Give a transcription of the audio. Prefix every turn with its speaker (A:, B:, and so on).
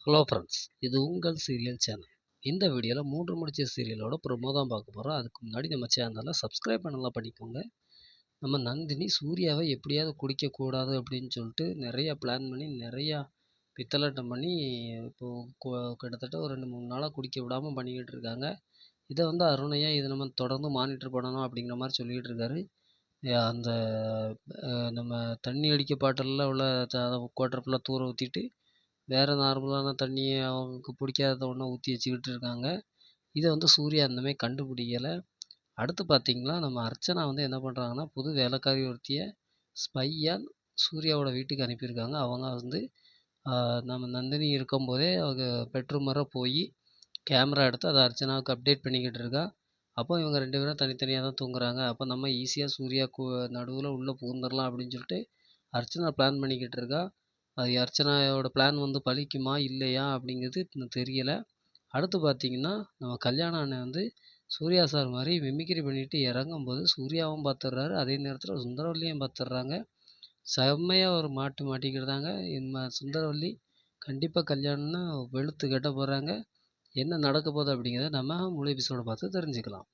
A: Hello friends, இது உங்கள் serial channel. இந்த வீடியோவில் 3 முடிச்சு சீரியலோட ப்ரோமோ தான் பார்க்க போகிறோம். அதுக்கு முன்னாடி நம்ம சேனலை சப்ஸ்கிரைப் பண்ணலாம் பண்ணிக்கோங்க. நம்ம நந்தினி சூர்யாவை எப்படியாவது குடிக்கக்கூடாது அப்படின்னு சொல்லிட்டு நிறையா பிளான் பண்ணி நிறையா பித்தலாட்டம் பண்ணி இப்போது கிட்டத்தட்ட ஒரு 2-3 நாளாக குடிக்க விடாமல் பண்ணிக்கிட்டு இருக்காங்க. இதை அருணையா இதை நம்ம தொடர்ந்து மானிட்டர் பண்ணணும் அப்படிங்கிற மாதிரி சொல்லிக்கிட்டு இருக்காரு. அந்த நம்ம தண்ணி அடிக்க பாட்டிலில் உள்ள குவாட்டர் ஃபுல்லாக தூர ஊற்றிட்டு வேறு நார்மலான தண்ணியை அவங்களுக்கு பிடிக்காத ஒன்றை ஊற்றி வச்சுக்கிட்டு இருக்காங்க. இதை சூர்யா அந்தமாதிரி கண்டுபிடிக்கலை. அடுத்து பார்த்திங்கன்னா நம்ம அர்ச்சனா என்ன பண்ணுறாங்கன்னா, புது வேலைக்காரி ஒருத்தியை ஸ்பையாக சூர்யாவோட வீட்டுக்கு அனுப்பியிருக்காங்க. அவங்க நம்ம நந்தினி இருக்கும்போதே அவங்க பெட்ரூம் வர போய் கேமரா எடுத்து அதை அர்ச்சனாவுக்கு அப்டேட் பண்ணிக்கிட்டு இருக்கா. அப்போ இவங்க 2 பேரும் தனித்தனியாக தான் தூங்குறாங்க. அப்போ நம்ம ஈஸியாக சூர்யா நடுவில் உள்ளே புகுந்துடலாம் அப்படின்னு சொல்லிட்டு அர்ச்சனா பிளான் பண்ணிக்கிட்டு இருக்கா. அது அர்ச்சனாவோட பிளான் பலிக்குமா இல்லையா அப்படிங்கிறது இன்னும் தெரியலை. அடுத்து பார்த்திங்கன்னா நம்ம கல்யாண அண்ணன் சூர்யா சார் மாதிரி மிமிக்ரி பண்ணிட்டு இறங்கும்போது சூர்யாவும் பார்த்துடுறாரு, அதே நேரத்தில் சுந்தரவல்லியும் பார்த்துடுறாங்க. செம்மையாக ஒரு மாட்டிக்கிட்டாங்க. சுந்தரவல்லி கண்டிப்பாக கல்யாணம்னா வெளுத்து கட்ட போகிறாங்க. என்ன நடக்க போகுது அப்படிங்கிறத நம்ம முழு எபிசோட பார்த்து தெரிஞ்சுக்கலாம்.